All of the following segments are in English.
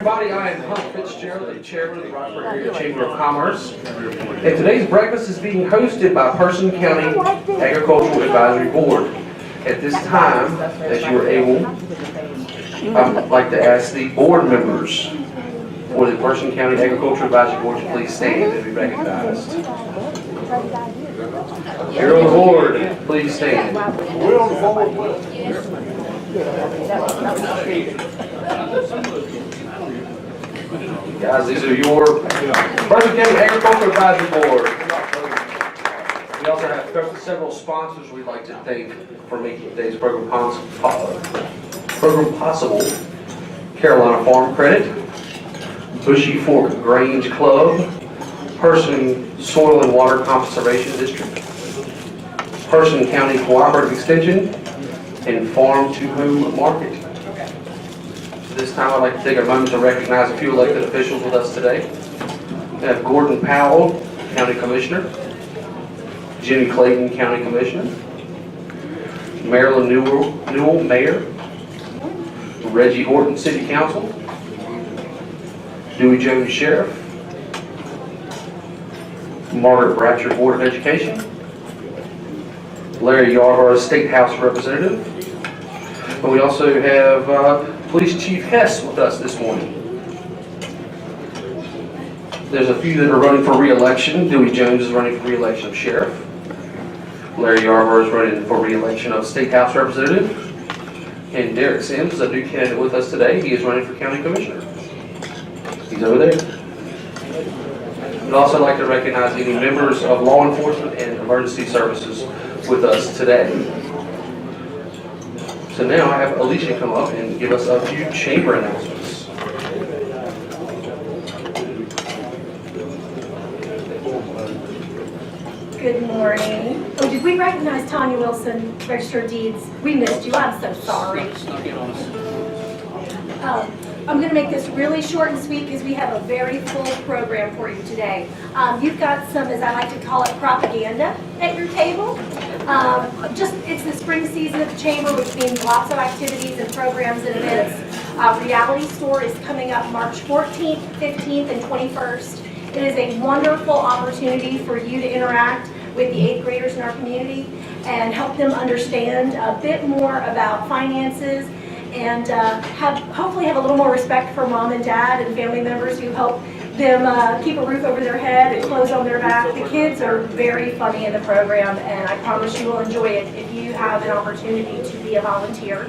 Everybody, I am Hunt Fitzgerald, the chairman of the Roxbury Area Chamber of Commerce. And today's breakfast is being hosted by Person County Agricultural Advisory Board. At this time, as you are able, I'd like to ask the board members for the Person County Agricultural Advisory Board to please stand and be recognized. Here on the board, please stand. We're on the board. Guys, these are your Person County Agricultural Advisory Board. We also have several sponsors we'd like to thank for making today's program possible. Carolina Farm Credit, Bushy Fork Grange Club, Person Soil and Water Conservation District, Person County Cooperative Extension, and Farm to Home Market. This time I'd like to take a moment to recognize a few elected officials with us today. We have Gordon Powell, County Commissioner, Jimmy Clayton, County Commissioner, Marilyn Newell, Mayor, Reggie Horton, City Council, Dewey Jones, Sheriff, Margaret Bratcher, Board of Education, Larry Yarborough, State House Representative, and we also have Police Chief Hess with us this morning. There's a few that are running for re-election. Dewey Jones is running for re-election of Sheriff. Larry Yarborough is running for re-election of State House Representative. And Derek Sims is a new candidate with us today. He is running for County Commissioner. He's over there. We'd also like to recognize any members of law enforcement and emergency services with us today. So now I have Alicia come up and give us a few chamber announcements. Good morning. Oh, did we recognize Tanya Wilson, Register of Deeds? We missed you. I'm so sorry. I'm going to make this really short and sweet because we have a very full program for you today. You've got some, as I like to call it, propaganda at your table. It's the spring season of the chamber, which means lots of activities and programs and events. Reality Store is coming up March 14th, 15th, and 21st. It is a wonderful opportunity for you to interact with the 8th graders in our community and help them understand a bit more about finances and hopefully have a little more respect for mom and dad and family members who help them keep a roof over their head and clothes on their back. The kids are very funny in the program, and I promise you will enjoy it if you have an opportunity to be a volunteer.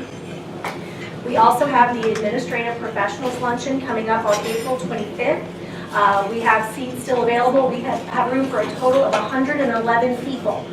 We also have the Administrative Professionals Luncheon coming up on April 25th. We have seats still available. We have room for a total of 111 people.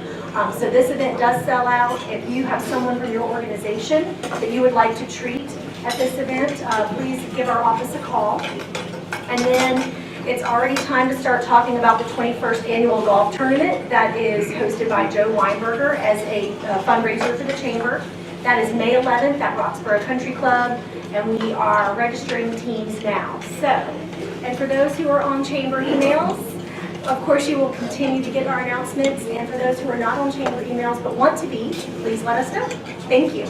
So this event does sell out. If you have someone from your organization that you would like to treat at this event, please give our office a call. And then it's already time to start talking about the 21st annual golf tournament that is hosted by Joe Weinberger as a fundraiser for the chamber. That is May 11th at Roxborough Country Club, and we are registering teams now. So, and for those who are on chamber emails, of course you will continue to get our announcements, and for those who are not on chamber emails but want to be, please let us know. Thank you.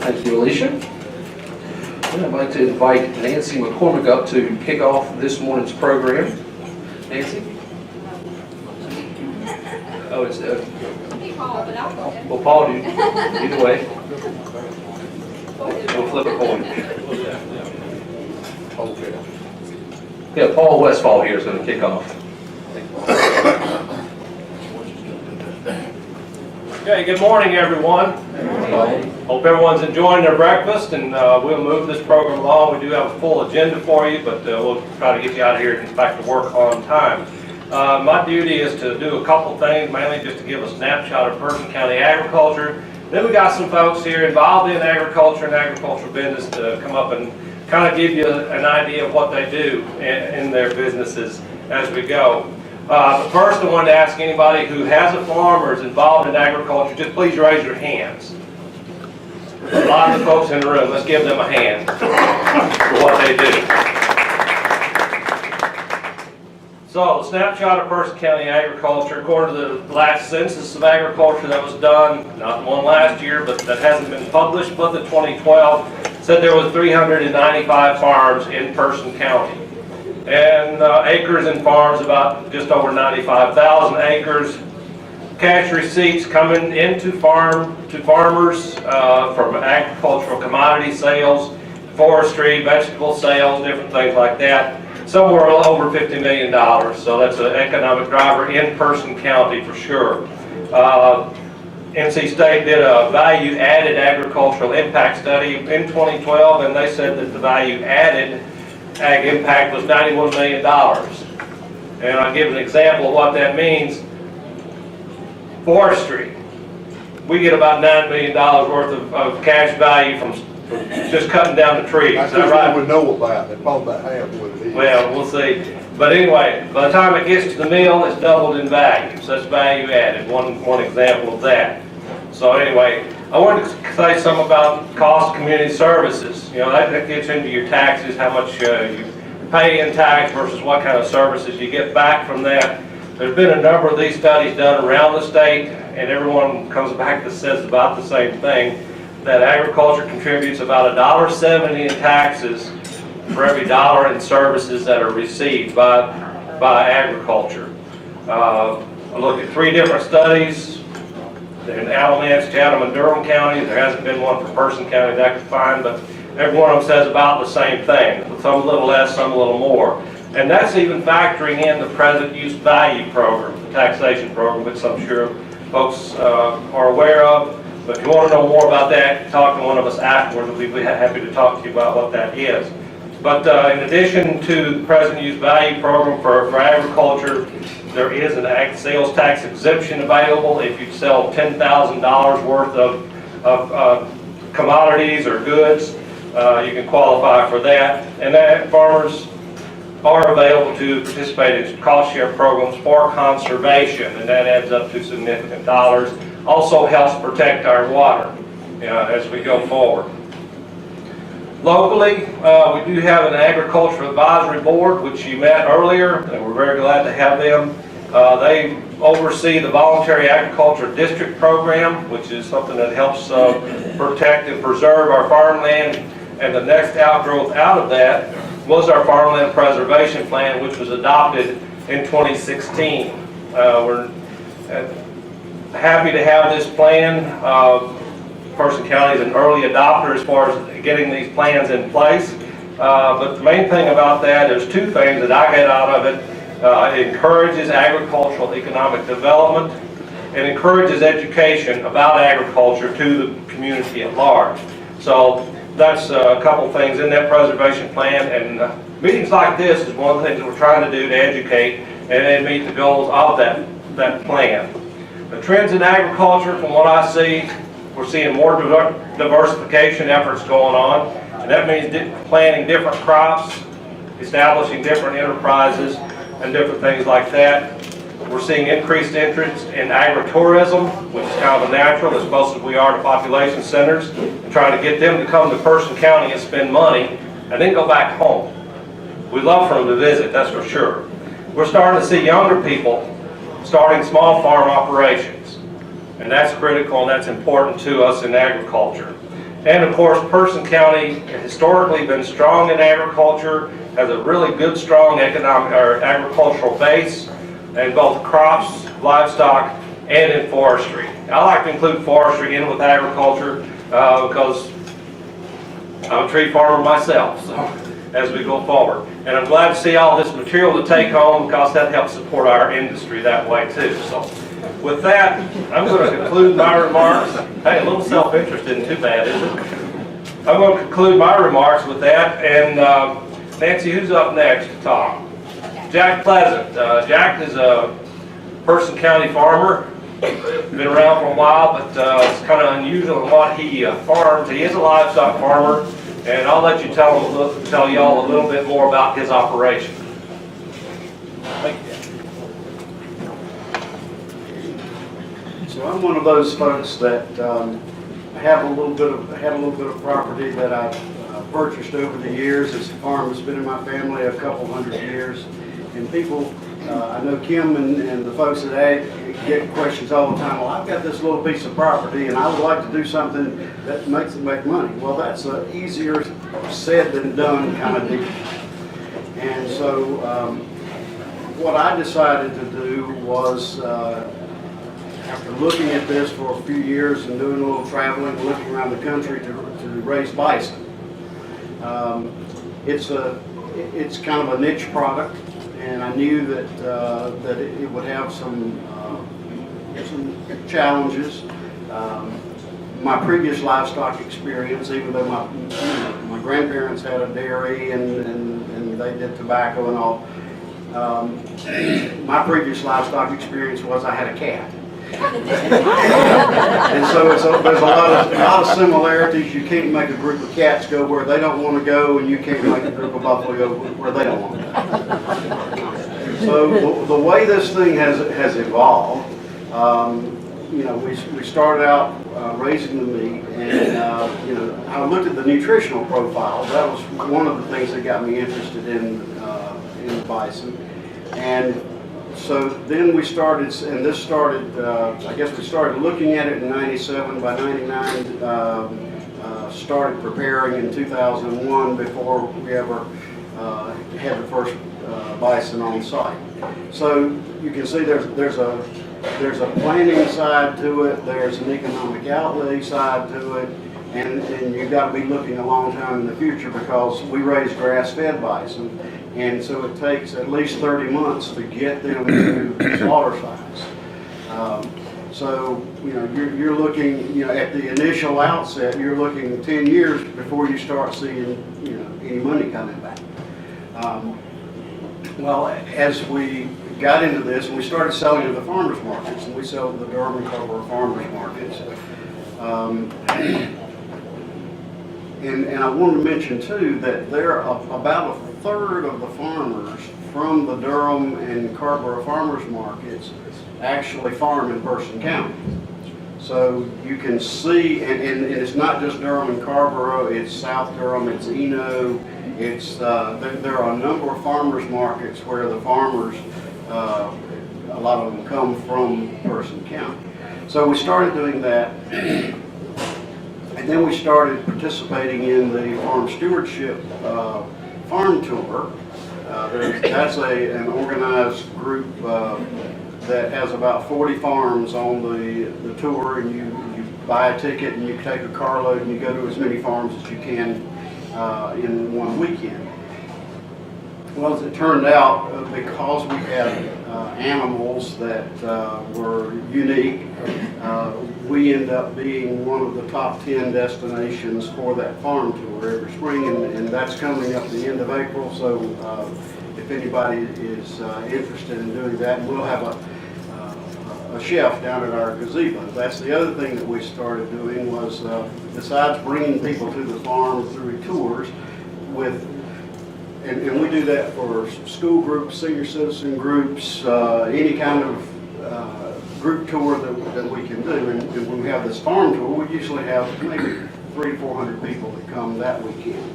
Thank you, Alicia. And I'd like to invite Nancy McCormick up to kick off this morning's program. Nancy? Oh, it's Paul, but I'll go ahead. well, Paul, do either way. We'll flip a coin. Okay. Yeah, Paul Westfall here is going to kick off. Okay, good morning, everyone. Hope everyone's enjoying their breakfast, and we'll move this program along. We do have a full agenda for you, but we'll try to get you out of here and get back to work on time. My duty is to do a couple things, mainly just to give a snapshot of Person County agriculture. Then we got some folks here involved in agriculture and agricultural business to come up and kind of give you an idea of what they do in their businesses as we go. But first, I wanted to ask anybody who has a farm or is involved in agriculture, just please raise your hands. A lot of the folks in the room, let's give them a hand for what they do. So, the snapshot of Person County agriculture, according to the last census of agriculture that was done, not the one last year, but that hasn't been published, but the 2012, said there was 395 farms in Person County. And acres and farms, about just over 95,000 acres. Cash receipts coming into farmers from agricultural commodity sales, forestry, vegetable sales, different things like that. Somewhere over $50 million. So that's an economic driver in Person County for sure. NC State did a value-added agricultural impact study in 2012, and they said that the value-added ag impact was $91 million. And I'll give an example of what that means. Forestry, we get about $9 million worth of cash value from just cutting down the trees. Is that right? We know about it, probably about half what it is. Well, we'll see. But anyway, by the time it gets to the mill, it's doubled in value. So that's value added, one example of that. So anyway, I wanted to say something about cost of community services. You know, that gets into your taxes, how much you pay in tax versus what kind of services you get back from that. There's been a number of these studies done around the state, and everyone comes back that says about the same thing, that agriculture contributes about $1.70 in taxes for every dollar in services that are received by agriculture. I looked at 3 different studies in Alamance, Chatham, and Durham counties. There hasn't been one for Person County that I could find, but every one of them says about the same thing. Some a little less, some a little more. And that's even factoring in the present use value program, the taxation program, which I'm sure folks are aware of. But if you want to know more about that, talk to one of us afterwards. We'd be happy to talk to you about what that is. But in addition to the present use value program for agriculture, there is an ag sales tax exemption available if you sell $10,000 worth of commodities or goods. You can qualify for that. And that farmers are available to participate in cost share programs for conservation, and that adds up to significant dollars. Also helps protect our water as we go forward. Locally, we do have an agricultural advisory board, which you met earlier, and we're very glad to have them. They oversee the voluntary agriculture district program, which is something that helps protect and preserve our farmland. And the next outgrowth out of that was our farmland preservation plan, which was adopted in 2016. We're happy to have this plan. Person County is an early adopter as far as getting these plans in place. But the main thing about that, there's 2 things that I get out of it. It encourages agricultural economic development and encourages education about agriculture to the community at large. So that's a couple things in that preservation plan, and meetings like this is one of the things that we're trying to do to educate and meet the goals of that plan. The trends in agriculture, from what I see, we're seeing more diversification efforts going on, and that means planting different crops, establishing different enterprises, and different things like that. We're seeing increased interest in agritourism, which is kind of a natural, as close as we are to population centers, and trying to get them to come to Person County and spend money, and then go back home. We'd love for them to visit, that's for sure. We're starting to see younger people starting small farm operations, and that's critical and that's important to us in agriculture. And of course, Person County has historically been strong in agriculture, has a really good, strong economic or agricultural base in both crops, livestock, and in forestry. I like to include forestry in with agriculture because I'm a tree farmer myself, so as we go forward. And I'm glad to see all this material to take home because that helps support our industry that way too. So with that, I'm going to conclude my remarks. Hey, a little self-interest isn't too bad, is it? I'm going to conclude my remarks with that. And Nancy, who's up next to talk? Jack Pleasant. Jack is a Person County farmer. Been around for a while, but it's kind of unusual in what he farms. He is a livestock farmer, and I'll let you tell y'all a little bit more about his operation. Thank you. So I'm one of those folks that had a little bit of property that I've purchased over the years. It's a farm that's been in my family a couple hundred years, and people. I know Kim and the folks at Ag get questions all the time, well, I've got this little piece of property and I would like to do something that makes it make money. Well, that's easier said than done kind of deal. And so what I decided to do was, after looking at this for a few years and doing a little traveling, looking around the country to raise bison. It's kind of a niche product, and I knew that it would have some challenges. My previous livestock experience, even though my grandparents had a dairy and they did tobacco and all, my previous livestock experience was I had a cat. And so there's a lot of similarities. You can't make a group of cats go where they don't want to go, and you can't make a group of buffalo go where they don't want to go. So the way this thing has evolved, we started out raising the meat, and I looked at the nutritional profile. That was one of the things that got me interested in the bison, and so then we started, and this started, I guess we started looking at it in 97. By 99, started preparing in 2001 before we ever had the first bison on site. So you can see there's a planning side to it, there's an economic outlay side to it, and you've got to be looking a long time in the future because we raise grass-fed bison. And so it takes at least 30 months to get them to slaughter size. So you're looking, at the initial outset, you're looking 10 years before you start seeing any money coming back. Well, as we got into this and we started selling to the farmers markets, and we sell to the Durham and Carrboro farmers markets. And I wanted to mention too that there are about a third of the farmers from the Durham and Carrboro farmers markets actually farm in Person County. So you can see, and it's not just Durham and Carrboro, it's South Durham, it's Eno, it's there are a number of farmers markets where the farmers, a lot of them come from Person County. So we started doing that. And then we started participating in the Farm Stewardship Farm Tour. That's an organized group that has about 40 farms on the tour, and you buy a ticket and you take a carload and you go to as many farms as you can in one weekend. Well, as it turned out, because we had animals that were unique, we end up being one of the top 10 destinations for that farm tour every spring, and that's coming up at the end of April. So if anybody is interested in doing that, we'll have a chef down at our gazebo. That's the other thing that we started doing was, besides bringing people to the farm through tours, and we do that for school groups, senior citizen groups, any kind of group tour that we can do. And when we have this farm tour, we usually have maybe 300 to 400 people that come that weekend.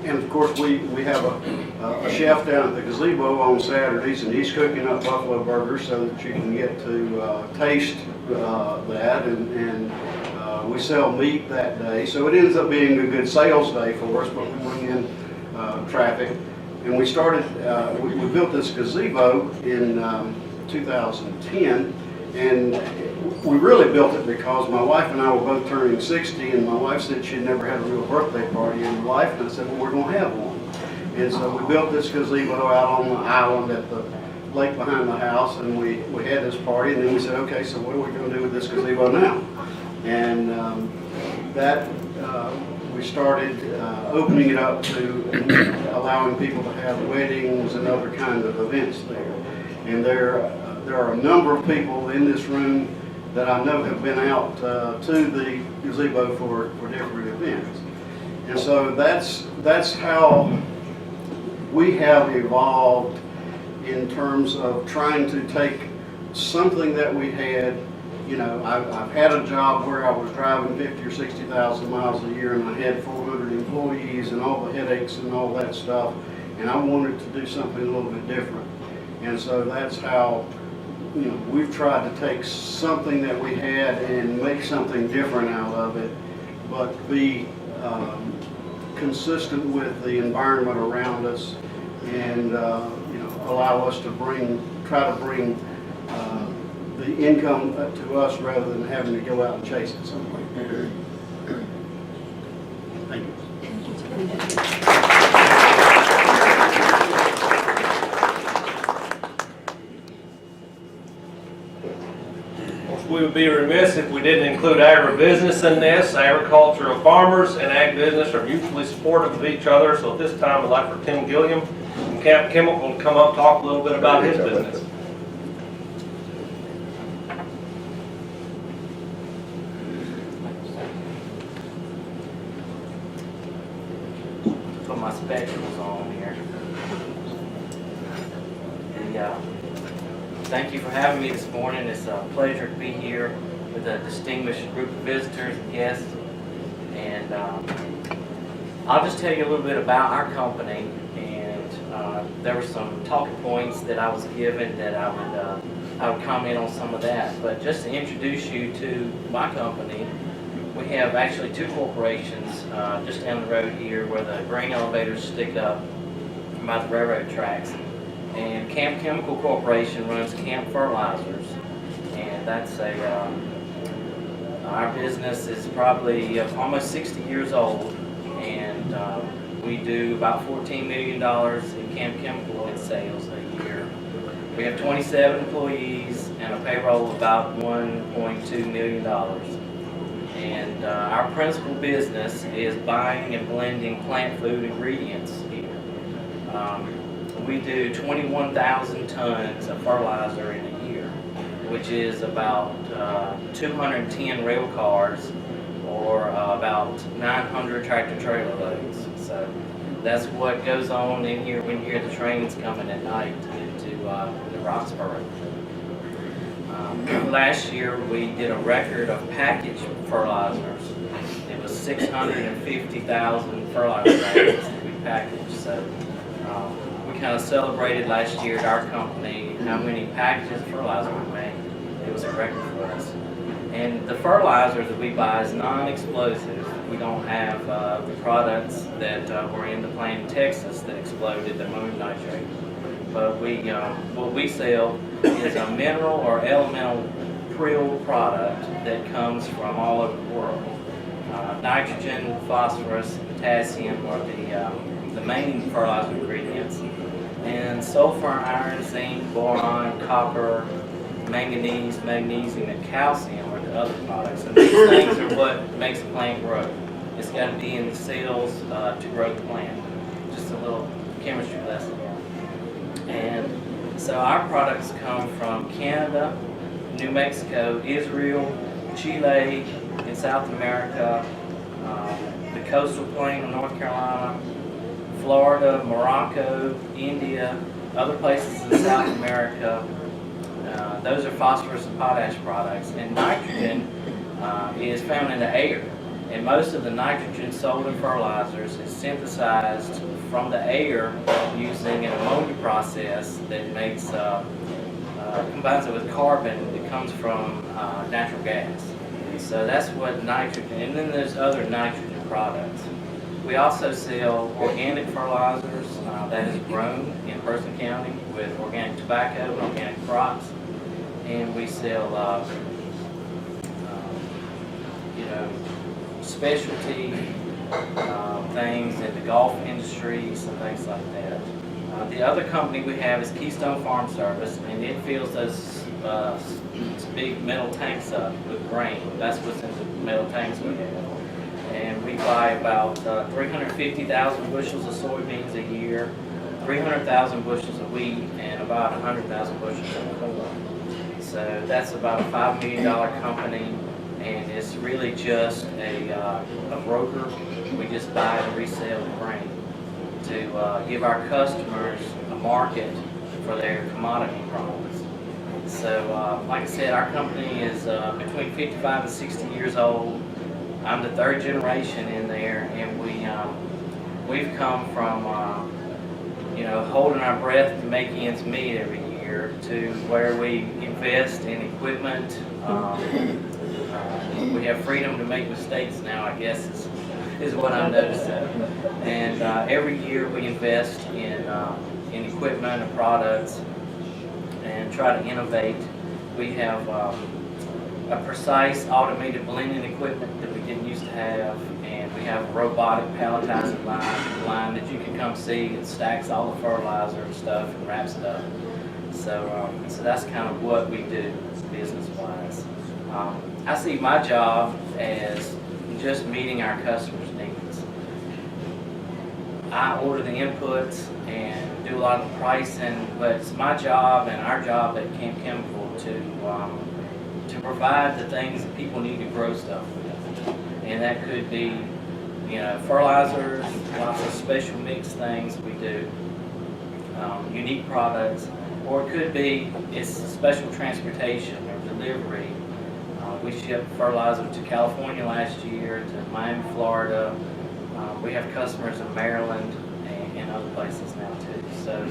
And of course, we have a chef down at the gazebo on Saturdays, and he's cooking up buffalo burgers so that you can get to taste that, and we sell meat that day. So it ends up being a good sales day for us, but we bring in traffic. And we started, we built this gazebo in 2010, and we really built it because my wife and I were both turning 60, and my wife said she'd never had a real birthday party in her life, and I said, well, we're going to have one. And so we built this gazebo out on the island at the lake behind the house, and we had this party, and then we said, okay, so what are we going to do with this gazebo now? And we started opening it up to allowing people to have weddings and other kinds of events there. And there are a number of people in this room that I know have been out to the gazebo for different events. And so that's how we have evolved in terms of trying to take something that we had. I've had a job where I was driving 50 or 60,000 miles a year, and I had 400 employees and all the headaches and all that stuff, and I wanted to do something a little bit different. And so that's how we've tried to take something that we had and make something different out of it, but be consistent with the environment around us, and allow us to try to bring the income to us rather than having to go out and chase it somewhere. Thank you. We would be remiss if we didn't include agribusiness in this. Agricultural farmers and ag business are mutually supportive of each other. So at this time, I'd like for Tim Gilliam from Camp Chemical to come up and talk a little bit about his business. Put my spectacles on here. Thank you for having me this morning. It's a pleasure to be here with a distinguished group of visitors and guests. And I'll just tell you a little bit about our company. And there were some talking points that I was given that I would comment on some of that. But just to introduce you to my company, we have actually two corporations just down the road here where the grain elevators stick up by the railroad tracks. And Camp Chemical Corporation runs Camp Fertilizers, and that's our business is probably almost 60 years old, and we do about $14 million in Camp Chemical in sales a year. We have 27 employees and a payroll of about $1.2 million. And our principal business is buying and blending plant food ingredients here. We do 21,000 tons of fertilizer in a year, which is about 210 rail cars or about 900 tractor trailer loads. So that's what goes on in here when you hear the trains coming at night into Roxborough. Last year we did a record of packaged fertilizers. It was 650,000 fertilizer bags that we packaged. So we kind of celebrated last year at our company how many packages of fertilizer we made. It was a record for us. And the fertilizer that we buy is non-explosive. We don't have the products that were in the plant in Texas that exploded, the ammonium nitrate. But what we sell is a mineral or elemental prill product that comes from all over the world. Nitrogen, phosphorus, potassium are the main fertilizer ingredients. And sulfur, iron, zinc, boron, copper, manganese, magnesium, and calcium are the other products. And these things are what makes a plant grow. It's got to be in the cells to grow the plant. Just a little chemistry lesson. And so our products come from Canada, New Mexico, Israel, Chile, in South America, the coastal plain of North Carolina, Florida, Morocco, India, other places in South America. Those are phosphorus and potash products. And nitrogen is found in the air. And most of the nitrogen sold in fertilizers is synthesized from the air using an ammonia process that makes combines it with carbon that comes from natural gas. So that's what nitrogen, and then there's other nitrogen products. We also sell organic fertilizers that is grown in Person County with organic tobacco and organic crops. And we sell specialty things in the golf industries and things like that. The other company we have is Keystone Farm Service, and it fills those big metal tanks up with grain. That's what's in the metal tanks we have. And we buy about 350,000 bushels of soybeans a year, 300,000 bushels of wheat, and about 100,000 bushels of corn. So that's about a $5 million company, and it's really just a broker. We just buy and resell the grain to give our customers a market for their commodity products. So, like I said, our company is between 55 and 60 years old. I'm the third generation in there, and we've come from holding our breath to make ends meet every year here to where we invest in equipment. We have freedom to make mistakes now, I guess, is what I'm noticing. And every year we invest in equipment and products and try to innovate. We have a precise automated blending equipment that we didn't used to have, and we have a robotic palletizing line that you can come see. It stacks all the fertilizer and stuff and wraps it up. So that's kind of what we do business-wise. I see my job as just meeting our customers' needs. I order the inputs and do a lot of the pricing, but it's my job and our job at Camp Chemical to provide the things that people need to grow stuff with. And that could be, fertilizers, lots of special mix things we do, unique products, or it could be it's special transportation or delivery. We shipped fertilizer to California last year, to Miami, Florida. We have customers in Maryland and other places now too. So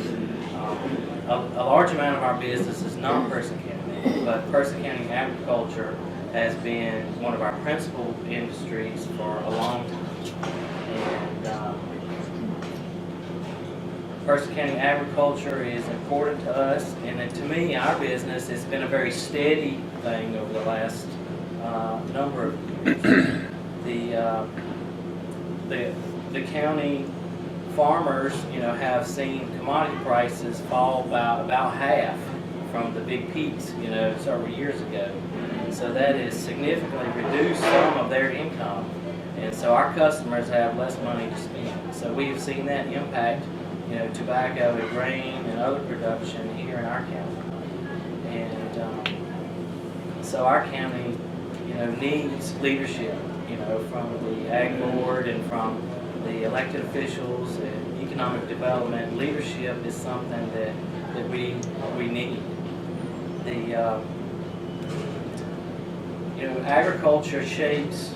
a large amount of our business is not Person County, but Person County agriculture has been one of our principal industries for a long time. And Person County agriculture is important to us, and then to me, our business has been a very steady thing over the last number of years. The county farmers, have seen commodity prices fall about half from the big peaks, several years ago. So that has significantly reduced some of their income, and so our customers have less money to spend. So we have seen that impact, tobacco and grain and other production here in our county. And so our county, needs leadership, from the Ag Board and from the elected officials and economic development. Leadership is something that we need. Agriculture shapes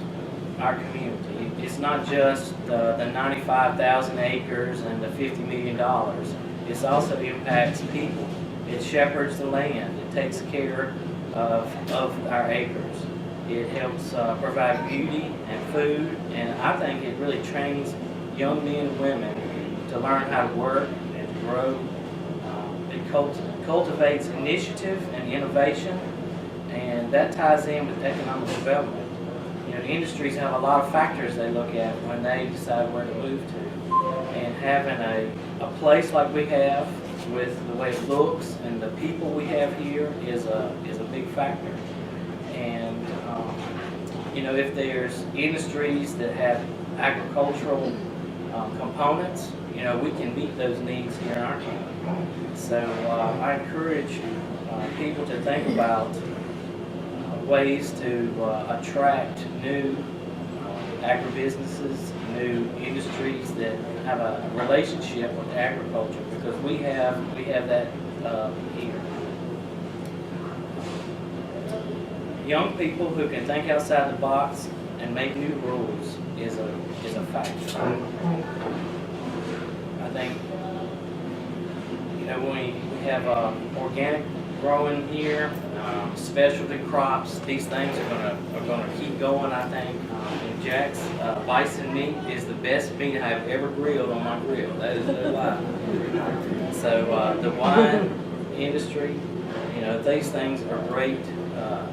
our community. It's not just the 95,000 acres and the $50 million. It also impacts people. It shepherds the land. It takes care of our acres. It helps provide beauty and food, and I think it really trains young men and women to learn how to work and to grow. It cultivates initiative and innovation, and that ties in with economic development. The industries have a lot of factors they look at when they decide where to move to. And having a place like we have, with the way it looks and the people we have here, is a big factor. And if there's industries that have agricultural components, we can meet those needs here in our county. So I encourage people to think about ways to attract new agribusinesses, new industries that have a relationship with agriculture, because we have that here. Young people who can think outside the box and make new rules is a factor. I think when we have organic growing here, specialty crops, these things are gonna keep going. I think in Jack's bison meat is the best meat I have ever grilled on my grill. That is no lie. So the wine industry, these things are great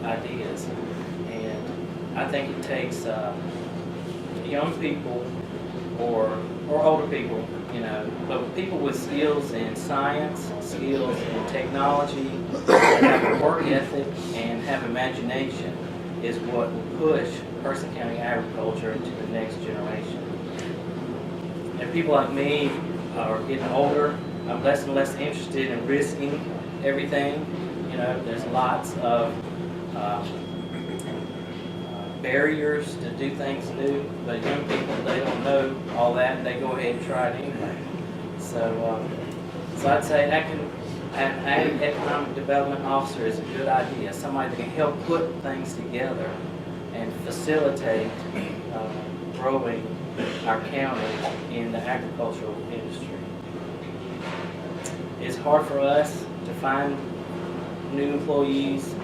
ideas, and I think it takes young people or older people, but people with skills in science, skills in technology, that have a work ethic and have imagination is what will push Person County agriculture into the next generation. And people like me are getting older. I'm less and less interested in risking everything. There's lots of barriers to do things new, but young people, they don't know all that, and they go ahead and try it anyway. So I'd say an economic development officer is a good idea, somebody that can help put things together and facilitate growing our county in the agricultural industry. It's hard for us to find new employees.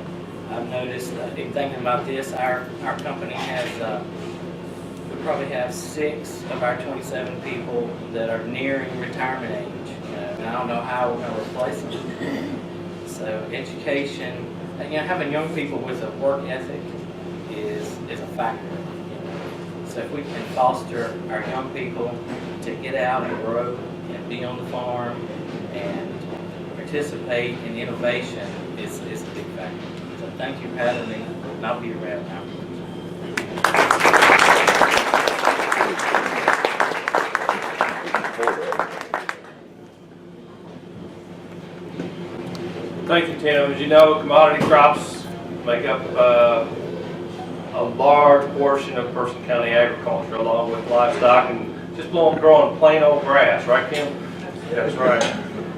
I've noticed, in thinking about this, our company has, we probably have 6 of our 27 people that are nearing retirement age. And I don't know how we're going to replace them. So education, having young people with a work ethic is a factor. So if we can foster our young people to get out and grow and be on the farm and participate in innovation is a big factor. So thank you for having me, and I'll be around afterwards. Thank you, Tim. As you know, commodity crops make up a large portion of Person County agriculture, along with livestock and just growing plain old grass, right, Kim? That's right.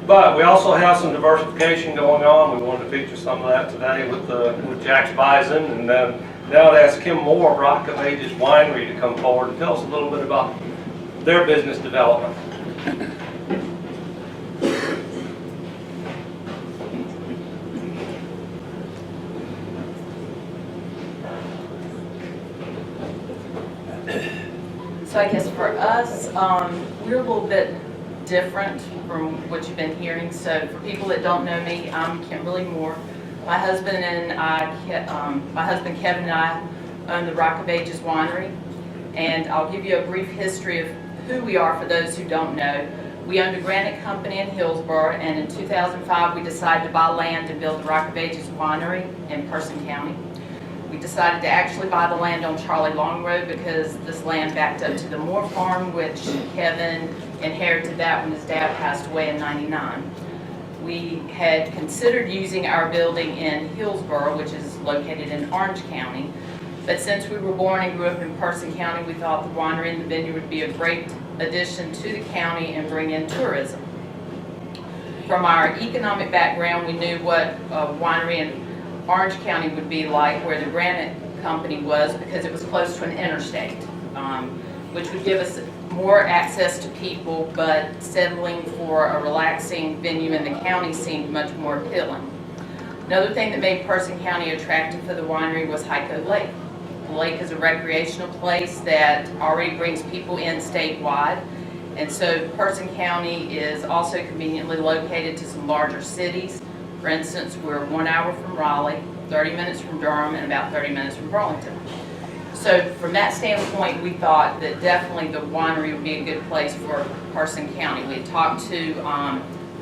But we also have some diversification going on. We wanted to feature some of that today with Jack's Bison, and then now I'd ask Kim Moore of Rock of Ages Winery to come forward and tell us a little bit about their business development. So I guess for us, we're a little bit different from what you've been hearing. So for people that don't know me, I'm Kimberly Moore. My husband Kevin and I own the Rock of Ages Winery. And I'll give you a brief history of who we are for those who don't know. We owned a granite company in Hillsborough, and in 2005 we decided to buy land and build the Rock of Ages Winery in Person County. We decided to actually buy the land on Charlie Long Road because this land backed up to the Moore Farm, which Kevin inherited that when his dad passed away in '99. We had considered using our building in Hillsborough, which is located in Orange County, but since we were born and grew up in Person County, we thought the winery and the vineyard would be a great addition to the county and bring in tourism. From our economic background, we knew what a winery in Orange County would be like, where the granite company was, because it was close to an interstate, which would give us more access to people, but settling for a relaxing venue in the county seemed much more appealing. Another thing that made Person County attractive for the winery was Hyco Lake. The lake is a recreational place that already brings people in statewide, and so Person County is also conveniently located to some larger cities. For instance, we're 1 hour from Raleigh, 30 minutes from Durham, and about 30 minutes from Burlington. So from that standpoint, we thought that definitely the winery would be a good place for Person County. We had talked to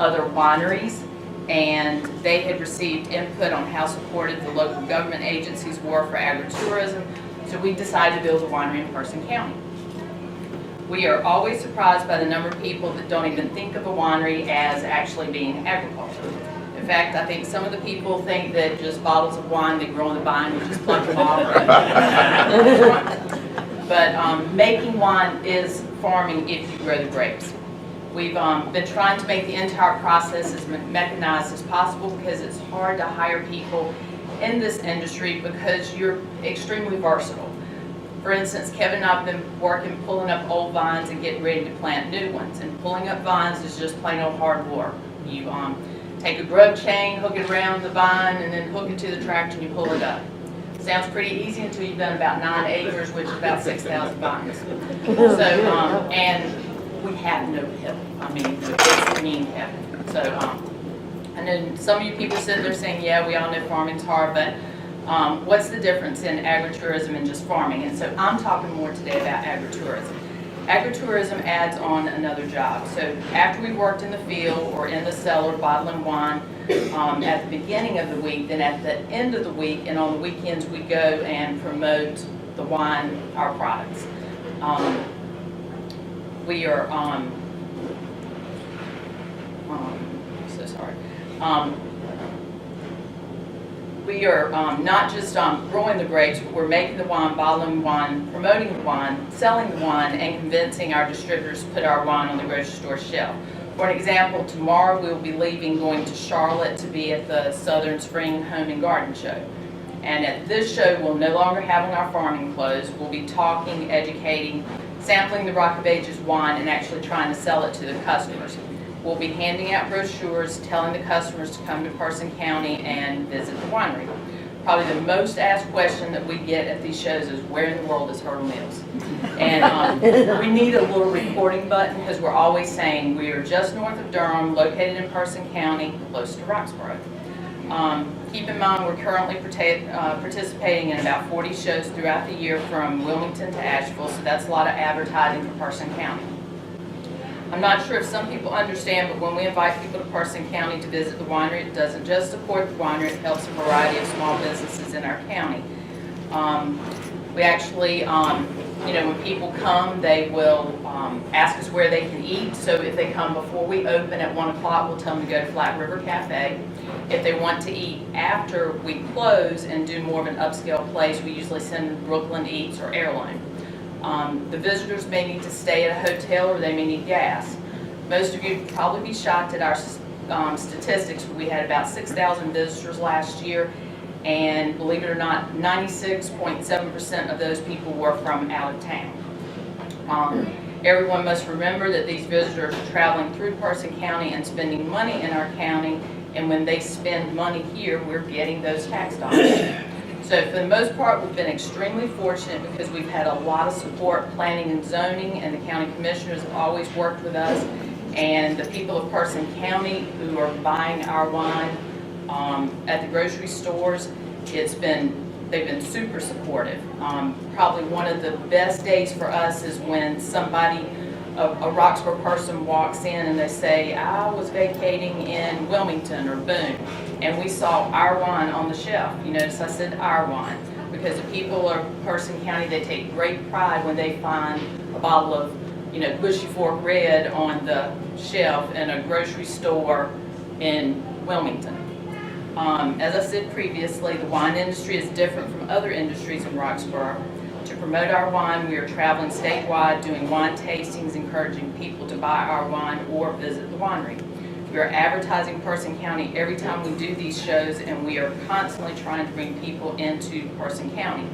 other wineries, and they had received input on how supported the local government agencies were for agritourism, so we decided to build a winery in Person County. We are always surprised by the number of people that don't even think of a winery as actually being agriculture. In fact, I think some of the people think that just bottles of wine they grow on the vine, which is pluck them off. But making wine is farming if you grow the grapes. We've been trying to make the entire process as mechanized as possible because it's hard to hire people in this industry because you're extremely versatile. For instance, Kevin and I have been pulling up old vines and getting ready to plant new ones. And pulling up vines is just plain old hard work. You take a grub chain, hook it around the vine, and then hook it to the tractor and you pull it up. Sounds pretty easy until you've done about 9 acres, which is about 6,000 vines. So, and we have no help. I mean, it's mean help. So, I know some of you people sitting there saying, yeah, we all know farming's hard, but what's the difference in agritourism and just farming? And so I'm talking more today about agritourism. Agritourism adds on another job. So after we worked in the field or in the cellar bottling wine at the beginning of the week, then at the end of the week and on the weekends we go and promote the wine, our products. We are, so sorry. We are not just growing the grapes, but we're making the wine, bottling the wine, promoting the wine, selling the wine, and convincing our distributors to put our wine on the grocery store shelf. For an example, tomorrow we'll be leaving, going to Charlotte to be at the Southern Spring Home and Garden Show. And at this show, we'll no longer have on our farming clothes. We'll be talking, educating, sampling the Rock of Ages wine, and actually trying to sell it to the customers. We'll be handing out brochures, telling the customers to come to Person County and visit the winery. Probably the most asked question that we get at these shows is, where in the world is Hurdle Mills? And we need a little recording button because we're always saying we are just north of Durham, located in Person County, close to Roxborough. Keep in mind, we're currently participating in about 40 shows throughout the year from Wilmington to Asheville, so that's a lot of advertising for Person County. I'm not sure if some people understand, but when we invite people to Person County to visit the winery, it doesn't just support the winery, it helps a variety of small businesses in our county. We actually, when people come, they will ask us where they can eat. So if they come before we open at 1 o'clock, we'll tell them to go to Flat River Cafe. If they want to eat after we close and do more of an upscale place, we usually send them to Brooklyn Eats or Heirloom. The visitors may need to stay at a hotel or they may need gas. Most of you would probably be shocked at our statistics. We had about 6,000 visitors last year, and believe it or not, 96.7% of those people were from out of town. Everyone must remember that these visitors are traveling through Person County and spending money in our county, and when they spend money here, we're getting those tax dollars. So for the most part, we've been extremely fortunate because we've had a lot of support, planning and zoning, and the county commissioners have always worked with us. And the people of Person County who are buying our wine at the grocery stores, they've been super supportive. Probably one of the best days for us is when somebody, a Roxborough person walks in and they say, I was vacating in Wilmington or Boone, and we saw our wine on the shelf. You notice I said our wine, because the people of Person County, they take great pride when they find a bottle of, Bushy Fork Red on the shelf in a grocery store in Wilmington. As I said previously, the wine industry is different from other industries in Roxborough. To promote our wine, we are traveling statewide, doing wine tastings, encouraging people to buy our wine or visit the winery. We are advertising Person County every time we do these shows, and we are constantly trying to bring people into Person County.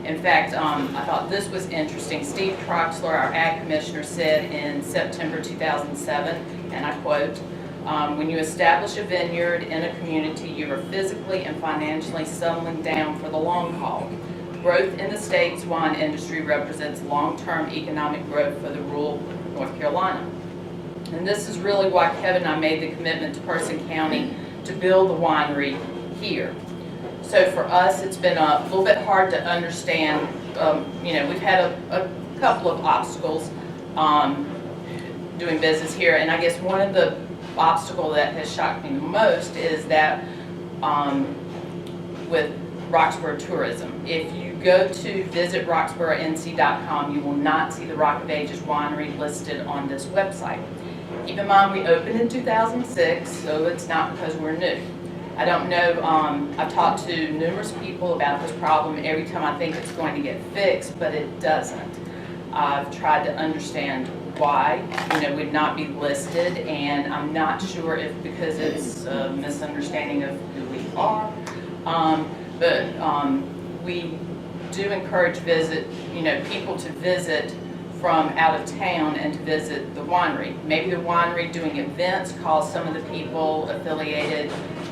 In fact, I thought this was interesting. Steve Troxler, our Ag Commissioner, said in September 2007, and I quote, when you establish a vineyard in a community, you are physically and financially settling down for the long haul. Growth in the state's wine industry represents long-term economic growth for the rural North Carolina. And this is really why Kevin and I made the commitment to Person County to build the winery here. So for us, it's been a little bit hard to understand. We've had a couple of obstacles doing business here, and I guess one of the obstacles that has shocked me the most is that with Roxborough tourism. If you go to visit roxboroughNC.com, you will not see the Rock of Ages Winery listed on this website. Keep in mind, we opened in 2006, so it's not because we're new. I don't know, I've talked to numerous people about this problem every time I think it's going to get fixed, but it doesn't. I've tried to understand why, would not be listed, and I'm not sure if because it's a misunderstanding of who we are. But we do encourage people to visit from out of town and to visit the winery. Maybe the winery doing events calls some of the people affiliated,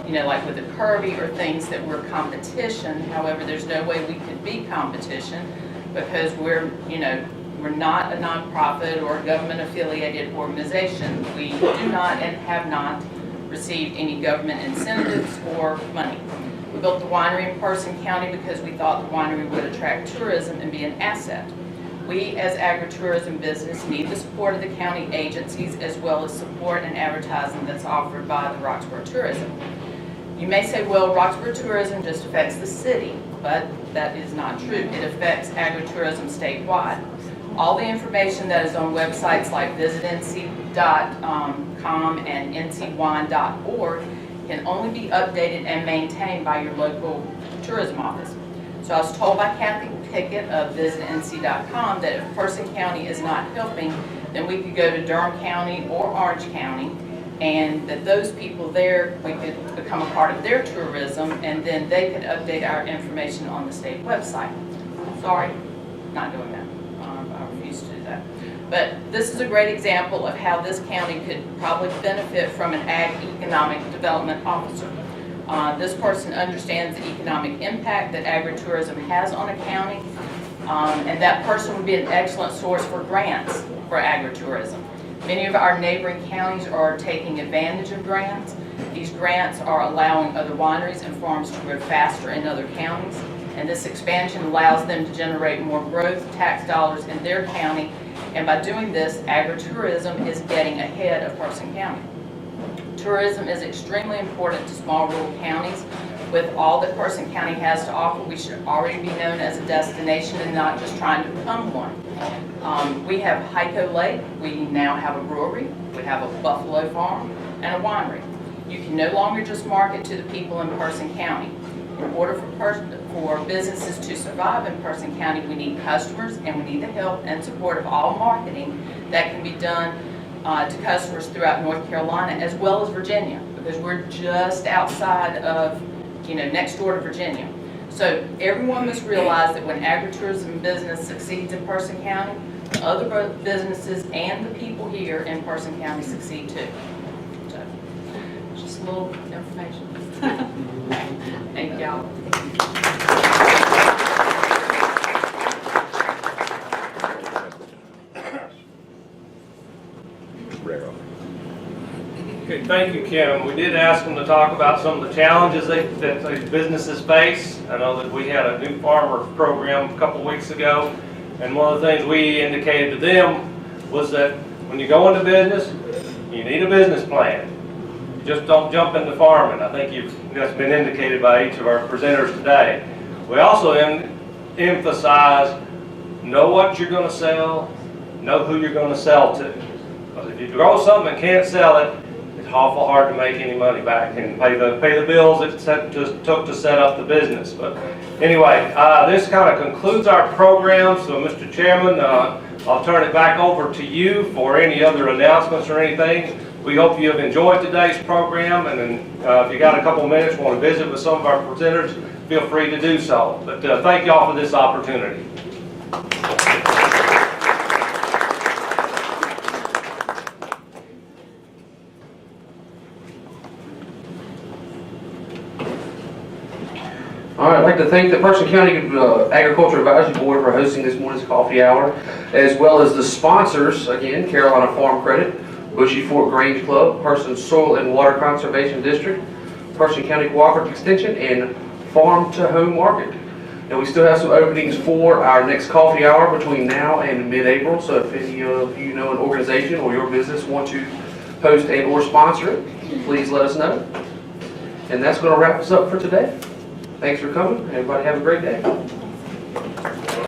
like with the Kirby or things that we're competition. However, there's no way we could be competition because we're not a nonprofit or a government affiliated organization. We do not and have not received any government incentives or money. We built the winery in Person County because we thought the winery would attract tourism and be an asset. We, as agritourism business, need the support of the county agencies as well as support and advertising that's offered by the Roxborough Tourism. You may say, well, Roxborough Tourism just affects the city, but that is not true. It affects agritourism statewide. All the information that is on websites like visitnc.com and ncwine.org can only be updated and maintained by your local tourism office. So I was told by Kathy Pickett of visitnc.com that if Person County is not helping, then we could go to Durham County or Orange County, and that those people there, we could become a part of their tourism, and then they could update our information on the state website. Sorry, not doing that. I refuse to do that. But this is a great example of how this county could probably benefit from an ag economic development officer. This person understands the economic impact that agritourism has on a county, and that person would be an excellent source for grants for agritourism. Many of our neighboring counties are taking advantage of grants. These grants are allowing other wineries and farms to grow faster in other counties, and this expansion allows them to generate more growth tax dollars in their county, and by doing this, agritourism is getting ahead of Person County. Tourism is extremely important to small rural counties. With all that Person County has to offer, we should already be known as a destination and not just trying to become one. We have Hyco Lake, we now have a brewery, we have a buffalo farm, and a winery. You can no longer just market to the people in Person County. In order for businesses to survive in Person County, we need customers and we need the help and support of all marketing that can be done to customers throughout North Carolina as well as Virginia, because we're just outside of, next door to Virginia. So everyone must realize that when agritourism business succeeds in Person County, the other businesses and the people here in Person County succeed too. So, just a little information. Thank y'all. Okay, thank you, Kim. We did ask them to talk about some of the challenges that these businesses face. I know that we had a new farmer program a couple weeks ago, and one of the things we indicated to them was that when you go into business, you need a business plan. You just don't jump into farming. I think that's been indicated by each of our presenters today. We also emphasize, know what you're going to sell, know who you're going to sell to. Because if you grow something and can't sell it, it's awful hard to make any money back and pay the bills it just took to set up the business. But anyway, this kind of concludes our program. So, Mr. Chairman, I'll turn it back over to you for any other announcements or anything. We hope you have enjoyed today's program, and then if you got a couple minutes, want to visit with some of our presenters, feel free to do so. But thank y'all for this opportunity. All right, I'd like to thank the Person County Agriculture Advisory Board for hosting this morning's coffee hour, as well as the sponsors, again, Carolina Farm Credit, Bushy Fork Grange Club, Person Soil and Water Conservation District, Person County Cooperative Extension, and Farm to Home Market. And we still have some openings for our next coffee hour between now and mid-April, so if any of you know an organization or your business want to host and or sponsor it, please let us know. And that's going to wrap us up for today. Thanks for coming. Everybody have a great day.